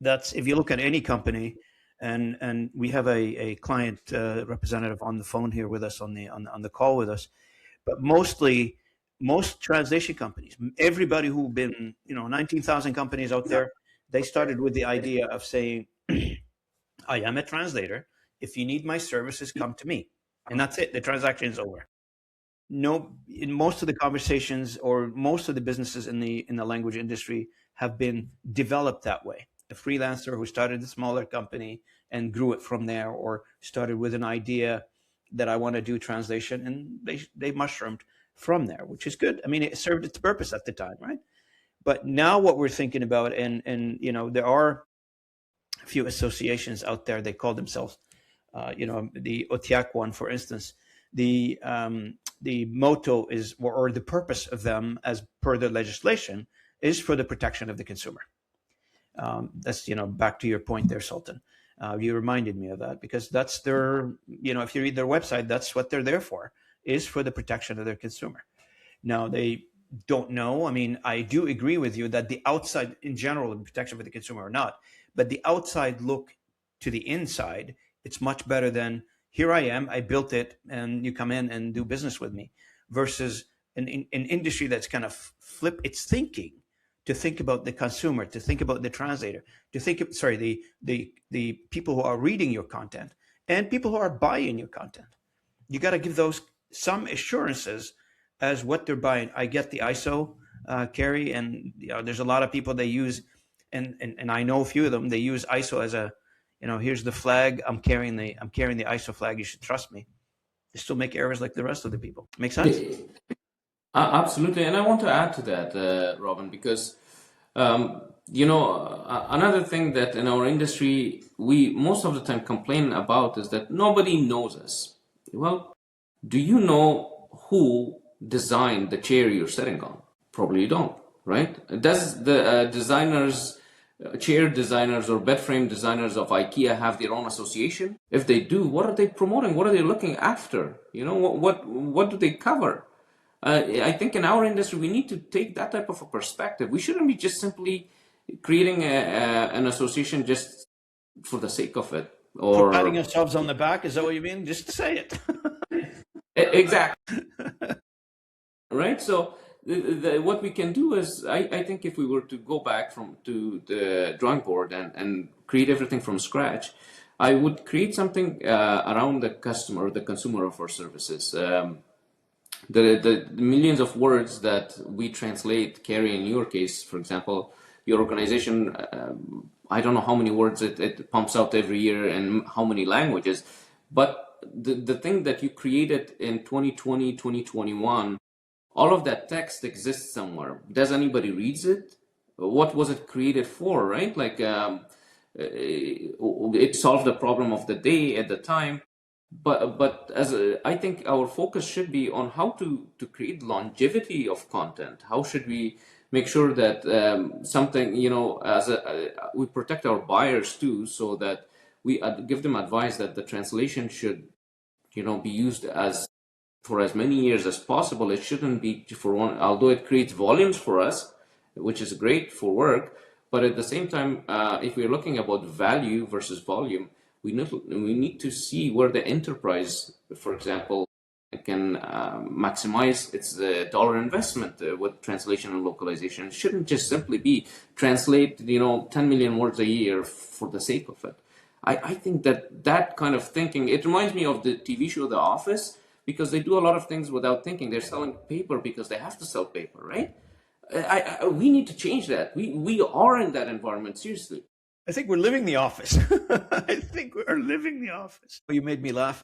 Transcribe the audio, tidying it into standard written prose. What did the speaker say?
that's, if you look at any company, and we have a client representative on the phone here with us on the call with us, but most translation companies, everybody who've been, 19,000 companies out there, they started with the idea of saying, I am a translator. If you need my services, come to me. And that's it. The transaction is over. No, in most of the conversations or most of the businesses in the language industry have been developed that way. A freelancer who started a smaller company and grew it from there, or started with an idea that I want to do translation, and they mushroomed from there, which is good. I mean, it served its purpose at the time, right? But now what we're thinking about, and there are a few associations out there. They call themselves, the OTIAC one, for instance. The motto is, or the purpose of them, as per the legislation, is for the protection of the consumer. That's, back to your point there, Sultan. You reminded me of that, because that's their, if you read their website, that's what they're there for, is for the protection of their consumer. Now, they don't know. I mean, I do agree with you that the outside, in general, the protection for the consumer or not, but the outside look to the inside, it's much better than, here I am, I built it, and you come in and do business with me, versus an industry that's kind of flip its thinking to think about the consumer, to think about the translator, to think of, the people who are reading your content and people who are buying your content. You got to give those some assurances as what they're buying. I get the ISO, Carrie, and there's a lot of people they use, and I know a few of them, they use ISO as a, here's the flag, I'm carrying the ISO flag, you should trust me. They still make errors like the rest of the people. Make sense? Absolutely. And I want to add to that, Robin, because, another thing that in our industry, we most of the time complain about is that nobody knows us. Well, do you know who designed the chair you're sitting on? Probably you don't, right? Does the chair designers or bed frame designers of IKEA have their own association? If they do, what are they promoting? What are they looking after? What do they cover? I think in our industry, we need to take that type of a perspective. We shouldn't be just simply creating an association just for the sake of it. Or patting ourselves on the back, is that what you mean? Just say it. Exactly. Right? So what we can do is, I think if we were to go back to the drawing board and create everything from scratch, I would create something around the customer, the consumer of our services. The millions of words that we translate, Carrie, in your case, for example, your organization, I don't know how many words it pumps out every year and how many languages, but the thing that you created in 2020, 2021, all of that text exists somewhere. Does anybody reads it? What was it created for, right? Like, it solved the problem of the day at the time. But I think our focus should be on how to create longevity of content. How should we make sure that something, we protect our buyers too, so that we give them advice that the translation should, be used for as many years as possible. It shouldn't be for one, although it creates volumes for us, which is great for work. But at the same time, if we're looking about value versus volume, we need to see where the enterprise, for example, can maximize its dollar investment with translation and localization. It shouldn't just simply be translate, 10 million words a year for the sake of it. I think that kind of thinking, it reminds me of the TV show The Office, because they do a lot of things without thinking. They're selling paper because they have to sell paper, right? We need to change that. We are in that environment, seriously. I think we're living the office. I think we're living the office. You made me laugh.